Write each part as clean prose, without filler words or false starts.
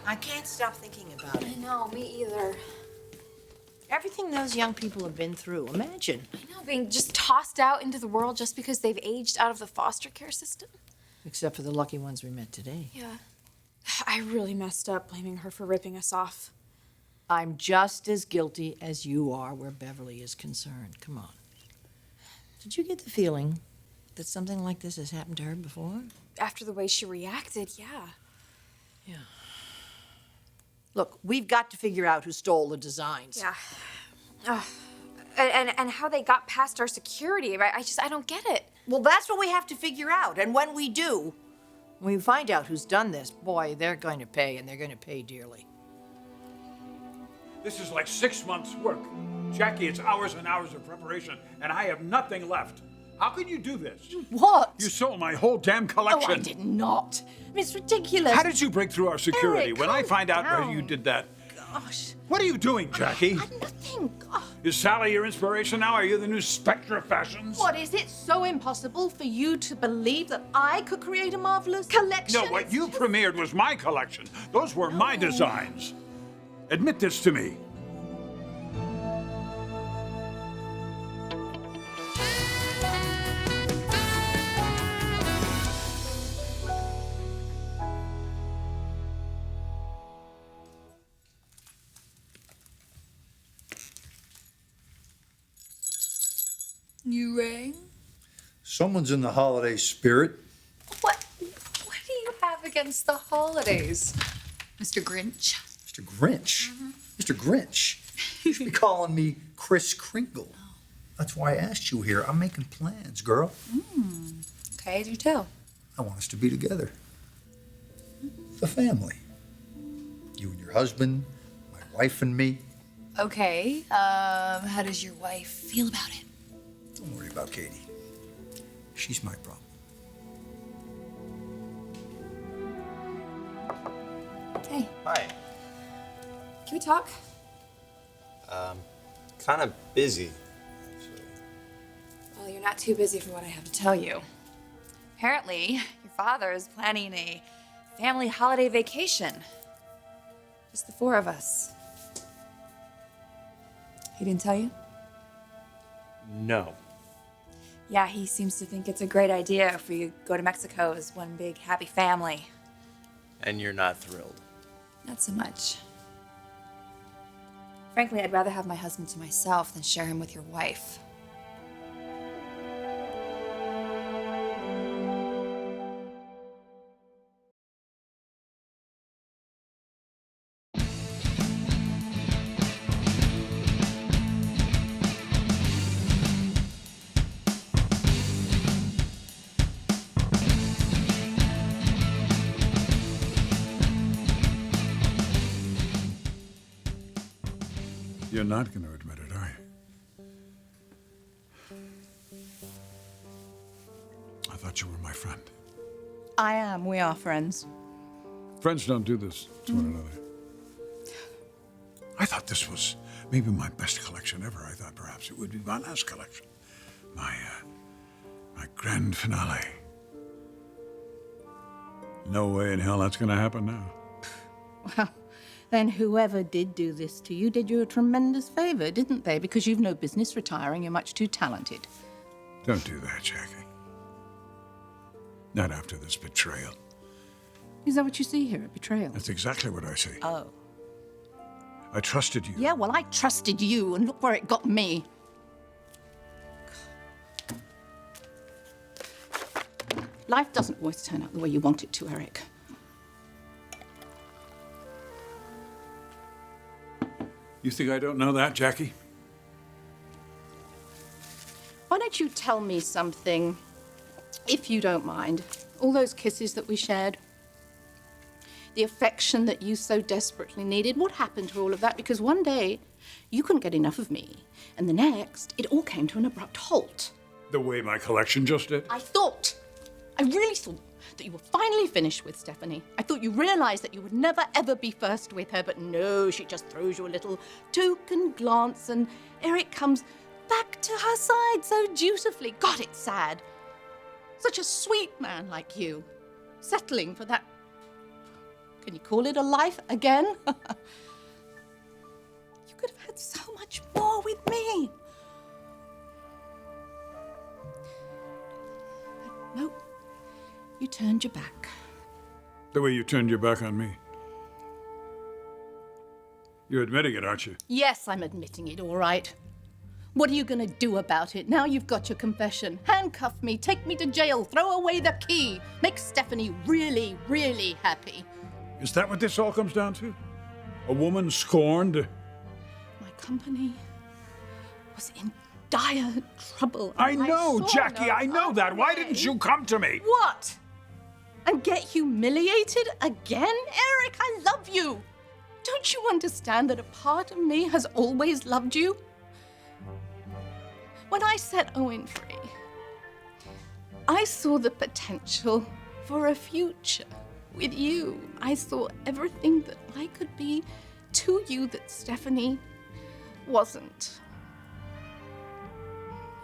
I can't stop thinking about it. I know, me either. Everything those young people have been through, imagine. I know, being just tossed out into the world just because they've aged out of the foster care system. Except for the lucky ones we met today. Yeah. I really messed up blaming her for ripping us off. I'm just as guilty as you are where Beverly is concerned. Come on. Did you get the feeling that something like this has happened to her before? After the way she reacted, yeah. Yeah. Look, we've got to figure out who stole the designs. Yeah. And how they got past our security. I don't get it. Well, that's what we have to figure out. And when we do, when we find out who's done this, boy, they're going to pay, and they're going to pay dearly. This is like 6 months' work. Jackie, it's hours and hours of preparation, and I have nothing left. How can you do this? What? You sold my whole damn collection. Oh, I did not. I mean, it's ridiculous. How did you break through our security? Eric, when I calm find out down. where you did that. Gosh. What are you doing, Jackie? Nothing. Oh. Is Sally your inspiration now? Are you the new Spectre of fashions? What, is it so impossible for you to believe that I could create a marvelous collection? No, what you premiered was my collection. Those were my designs. Admit this to me. You rang? Someone's in the holiday spirit. What do you have against the holidays, Mr. Grinch? Mr. Grinch? Mr. Grinch? You should be calling me Kris Kringle. That's why I asked you here. I'm making plans, girl. Okay, do tell. I want us to be together. The family. You and your husband, my wife and me. Okay, how does your wife feel about it? Don't worry about Katie. She's my problem. Hey, Hi. can we talk? Kind of busy, actually. Well, you're not too busy for what I have to tell you. Apparently, your father is planning a family holiday vacation. Just the four of us. He didn't tell you? No. Yeah, he seems to think it's a great idea if we go to Mexico as one big happy family. And you're not thrilled. Not so much. Frankly, I'd rather have my husband to myself than share him with your wife. You're not going to admit it, are you? I thought you were my friend. I am. We are friends. Friends don't do this to one another. I thought this was maybe my best collection ever. I thought perhaps it would be my last collection. My grand finale. No way in hell that's going to happen now. Well, then whoever did do this to you did you a tremendous favor, didn't they? Because you've no business retiring. You're much too talented. Don't do that, Jackie. Not after this betrayal. Is that what you see here, a betrayal? That's exactly what I see. Oh. I trusted you. Yeah, well, I trusted you, and look where it got me. Life doesn't always turn out the way you want it to, Eric. You think I don't know that, Jackie? Why don't you tell me something, if you don't mind? All those kisses that we shared, the affection that you so desperately needed, what happened to all of that? Because one day, you couldn't get enough of me, and the next, it all came to an abrupt halt. The way my collection just did? I really thought that you were finally finished with Stephanie. I thought you realized that you would never, ever be first with her, but no, she just throws you a little token glance, and Eric comes back to her side so dutifully. God, it's sad. Such a sweet man like you, settling for that Can you call it a life again? You could have had so much more with me. But no, you turned your back. The way you turned your back on me. You're admitting it, aren't you? Yes, I'm admitting it, all right. What are you going to do about it? Now you've got your confession. Handcuff me, take me to jail, throw away the key. Make Stephanie really, really happy. Is that what this all comes down to? A woman scorned? My company was in dire trouble. I know, saw Jackie, no I know other that. Why way. didn't you come to me? What? And get humiliated again? Eric, I love you. Don't you understand that a part of me has always loved you? When I set Owen free, I saw the potential for a future with you. I saw everything that I could be to you that Stephanie wasn't.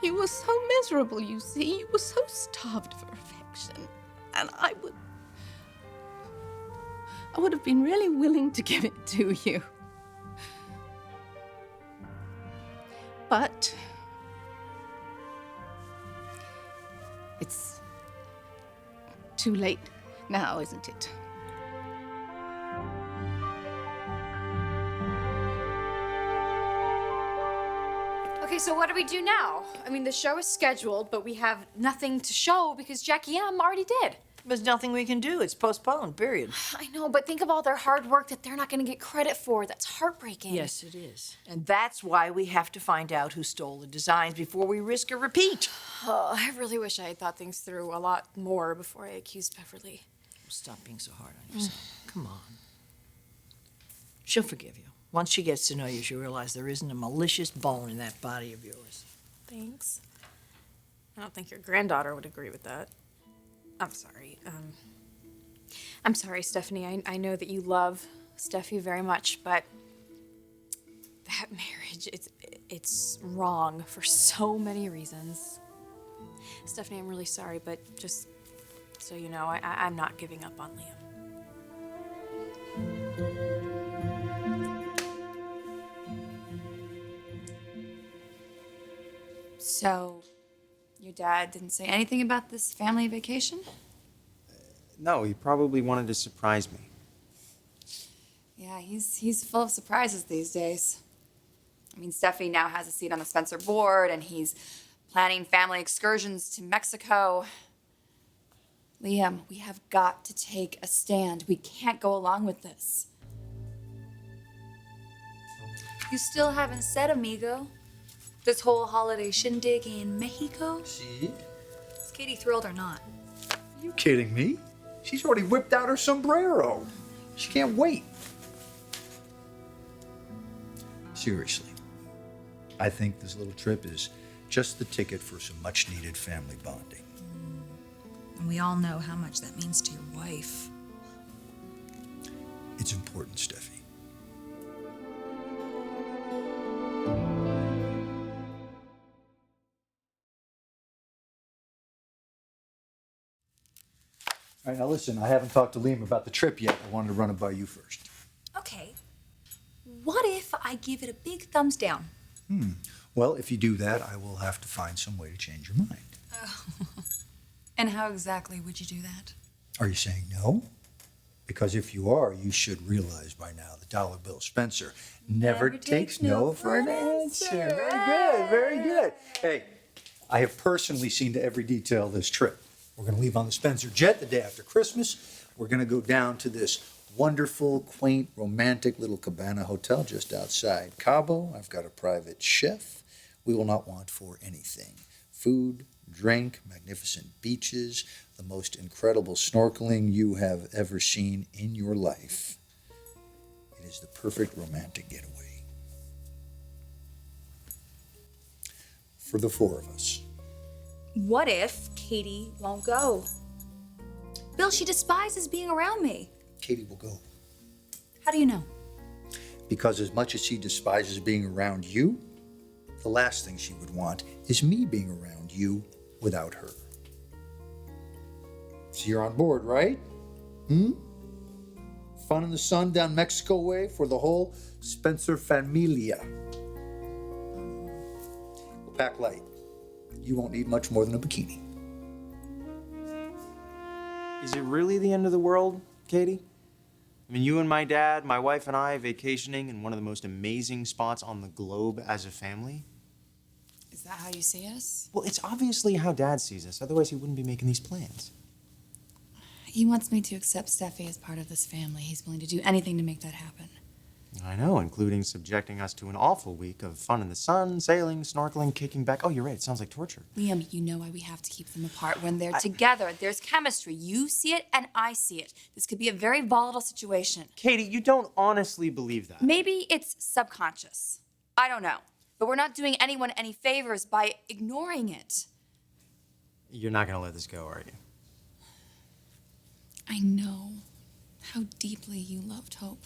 You were so miserable, you see. You were so starved for affection. And I would have been really willing to give it to you. But it's too late now, isn't it? Okay, so what do we do now? I mean, the show is scheduled, but we have nothing to show because Jackie M already did. There's nothing we can do. It's postponed, period. I know, but think of all their hard work that they're not going to get credit for. That's heartbreaking. Yes, it is. And that's why we have to find out who stole the designs before we risk a repeat. Oh, I really wish I had thought things through a lot more before I accused Beverly. Stop being so hard on yourself. Come on. She'll forgive you. Once she gets to know you, she'll realize there isn't a malicious bone in that body of yours. Thanks. I don't think your granddaughter would agree with that. I'm sorry. I'm sorry, Stephanie. I know that you love Steffi very much, but that marriage, it's wrong for so many reasons. Stephanie, I'm really sorry, but just so you know, I'm not giving up on Liam. So, your dad didn't say anything about this family vacation? No, he probably wanted to surprise me. Yeah, he's full of surprises these days. I mean, Steffi now has a seat on the Spencer board, and he's planning family excursions to Mexico. Liam, we have got to take a stand. We can't go along with this. You still haven't said, amigo. This whole holiday shindig in Mexico? See? Is Katie thrilled or not? Are you kidding me? She's already whipped out her sombrero. She can't wait. Seriously, I think this little trip is just the ticket for some much-needed family bonding. And we all know how much that means to your wife. It's important, Steffi. All right, now listen, I haven't talked to Liam about the trip yet. I wanted to run it by you first. Okay. What if I give it a big thumbs down? Well, if you do that, I will have to find some way to change your mind. And how exactly would you do that? Are you saying no? Because if you are, you should realize by now the dollar bill Spencer never takes no for an answer. Very good, very good. Hey, I have personally seen to every detail of this trip. We're going to leave on the Spencer jet the day after Christmas. We're going to go down to this wonderful, quaint, romantic little cabana hotel just outside Cabo. I've got a private chef. We will not want for anything. Food, drink, magnificent beaches, the most incredible snorkeling you have ever seen in your life. It is the perfect romantic getaway. For the four of us. What if Katie won't go? Bill, she despises being around me. Katie will go. How do you know? Because as much as she despises being around you, the last thing she would want is me being around you without her. So you're on board, right? fun in the sun down Mexico way for the whole Spencer familia. We'll pack light. You won't need much more than a bikini. Is it really the end of the world, Katie? I mean, you and my dad, my wife and I vacationing in one of the most amazing spots on the globe as a family? Is that how you see us? Well, it's obviously how Dad sees us. Otherwise, he wouldn't be making these plans. He wants me to accept Steffi as part of this family. He's willing to do anything to make that happen. I know, including subjecting us to an awful week of fun in the sun, sailing, snorkeling, kicking back. Oh, you're right. It sounds like torture. Liam, you know why we have to keep them apart. When they're together, there's chemistry. You see it and I see it. This could be a very volatile situation. Katie, you don't honestly believe that. Maybe it's subconscious. I don't know. But we're not doing anyone any favors by ignoring it. You're not going to let this go, are you? I know how deeply you loved Hope.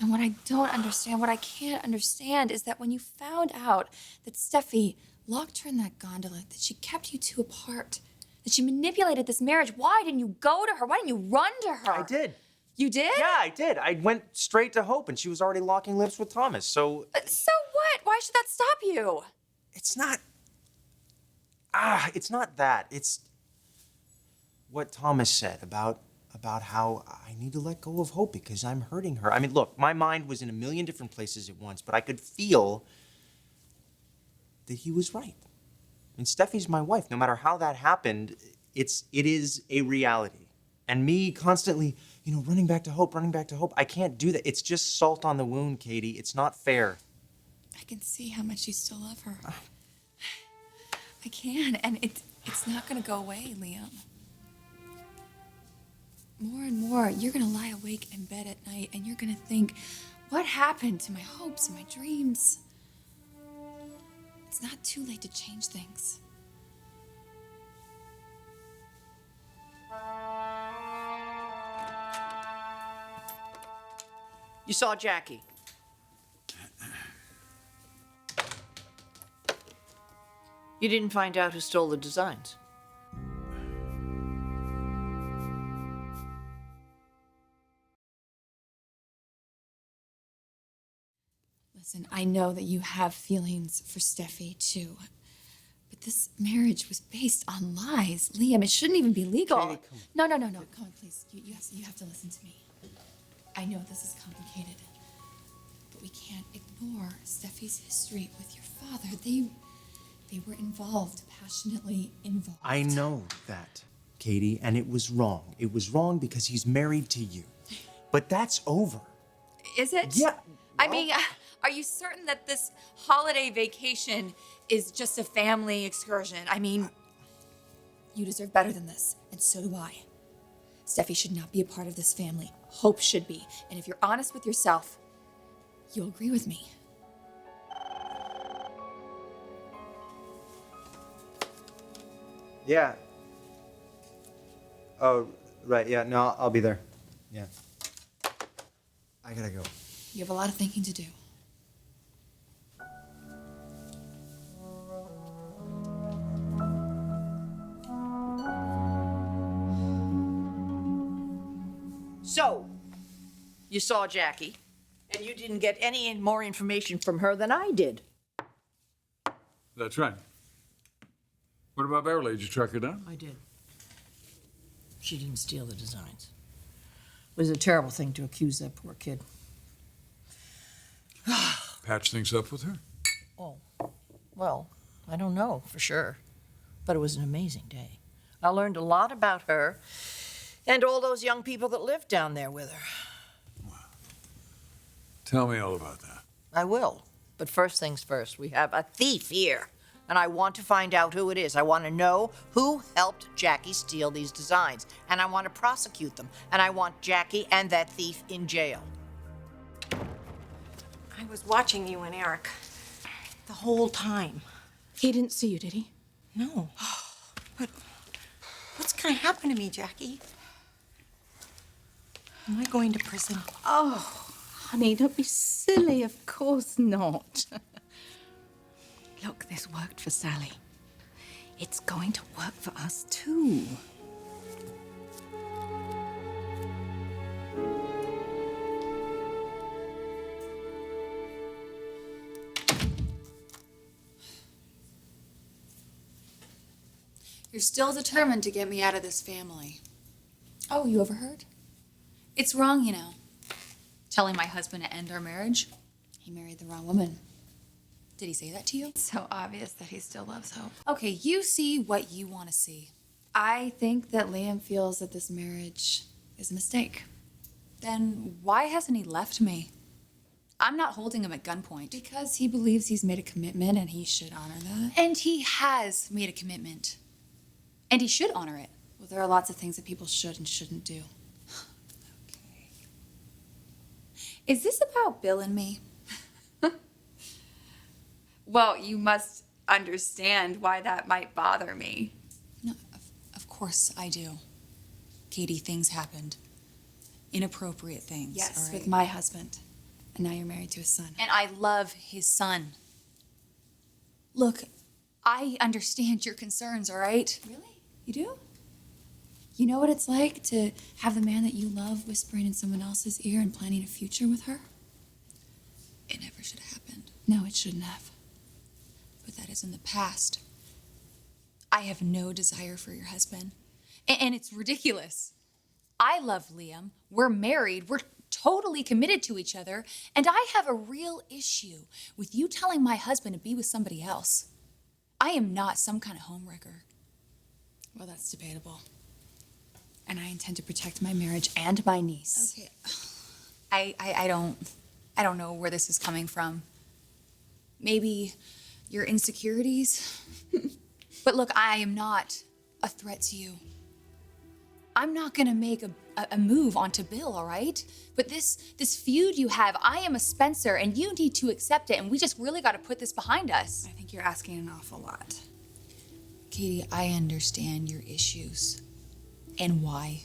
And what I don't understand, what I can't understand, is that when you found out that Steffi locked her in that gondola, that she kept you two apart, that she manipulated this marriage, why didn't you go to her? Why didn't you run to her? I did. You did? Yeah, I did. I went straight to Hope, and she was already locking lips with Thomas, so... So what? Why should that stop you? It's not... it's not that. It's what Thomas said about how I need to let go of Hope because I'm hurting her. I mean, look, my mind was in a million different places at once, but I could feel that he was right. I mean, Steffi's my wife. No matter how that happened, it is a reality. And me constantly, running back to Hope, I can't do that. It's just salt on the wound, Katie. It's not fair. I can see how much you still love her. I can, and it's not gonna go away, Liam. More and more, you're gonna lie awake in bed at night and you're gonna think, what happened to my hopes and my dreams? It's not too late to change things. You saw Jackie. You didn't find out who stole the designs. Listen, I know that you have feelings for Steffi, too. But this marriage was based on lies. Liam, it shouldn't even be legal. Katie, come on. No. Come on, please. You have to listen to me. I know this is complicated, but we can't ignore Steffi's history with your father. They were involved, passionately involved. I know that, Katie, and it was wrong. It was wrong because he's married to you. But that's over. Is it? Yeah. I mean, are you certain that this holiday vacation is just a family excursion? I mean, you deserve better than this, and so do I. Steffi should not be a part of this family. Hope should be. And if you're honest with yourself, you'll agree with me. Yeah. Oh, right. Yeah, no, I'll be there. Yeah. I gotta go. You have a lot of thinking to do. So, you saw Jackie, and you didn't get any more information from her than I did. That's right. What about Beverly? Did you track her down? I did. She didn't steal the designs. It was a terrible thing to accuse that poor kid. Patch things up with her? Oh, well, I don't know for sure, but it was an amazing day. I learned a lot about her and all those young people that lived down there with her. Tell me all about that. I will, but first things first, we have a thief here, and I want to find out who it is. I want to know who helped Jackie steal these designs, and I want to prosecute them, and I want Jackie and that thief in jail. I was watching you and Eric the whole time. He didn't see you, did he? No. But what's going to happen to me, Jackie? Am I going to prison? Oh, honey, don't be silly. Of course not. Look, this worked for Sally. It's going to work for us, too. You're still determined to get me out of this family. Oh, you overheard? It's wrong, you know. Telling my husband to end our marriage. He married the wrong woman. Did he say that to you? It's so obvious that he still loves Hope. Okay, you see what you want to see. I think that Liam feels that this marriage is a mistake. Then why hasn't he left me? I'm not holding him at gunpoint. Because he believes he's made a commitment and he should honor that. And he has made a commitment. And he should honor it. Well, there are lots of things that people should and shouldn't do. Okay. Is this about Bill and me? Well, you must understand why that might bother me. No, of course I do. Katie, things happened. Inappropriate things. Yes, all right? with my husband. And now you're married to his son. And I love his son. Look, I understand your concerns, all right? Really? You do? You know what it's like to have the man that you love whispering in someone else's ear and planning a future with her? It never should have happened. No, it shouldn't have. But that is in the past. I have no desire for your husband. And it's ridiculous. I love Liam. We're married. We're totally committed to each other. And I have a real issue with you telling my husband to be with somebody else. I am not some kind of homewrecker. Well, that's debatable. And I intend to protect my marriage and my niece. Okay. I don't know where this is coming from. Maybe your insecurities. But look, I am not a threat to you. I'm not gonna make a move onto Bill, all right? But this feud you have, I am a Spencer, and you need to accept it, and we just really gotta put this behind us. I think you're asking an awful lot. Katie, I understand your issues. And why.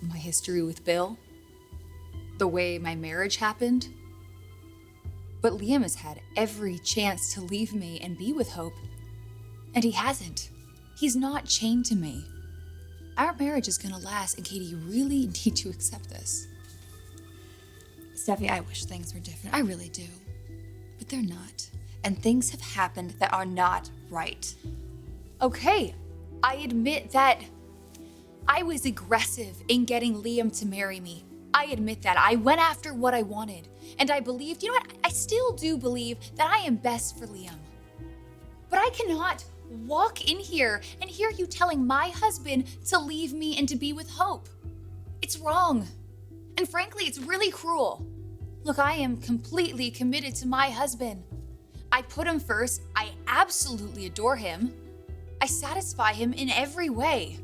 My history with Bill. The way my marriage happened. But Liam has had every chance to leave me and be with Hope. And he hasn't. He's not chained to me. Our marriage is gonna last, and Katie, you really need to accept this. Steffi, I wish things were different. I really do. But they're not. And things have happened that are not right. Okay, I admit that I was aggressive in getting Liam to marry me. I admit that. I went after what I wanted. And I believed, you know what? I still do believe that I am best for Liam. But I cannot walk in here and hear you telling my husband to leave me and to be with Hope. It's wrong. And frankly, it's really cruel. Look, I am completely committed to my husband. I put him first. I absolutely adore him. I satisfy him in every way.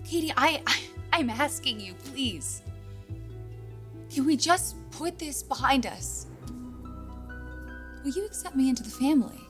Katie, I'm asking you, please. Can we just put this behind us? Will you accept me into the family?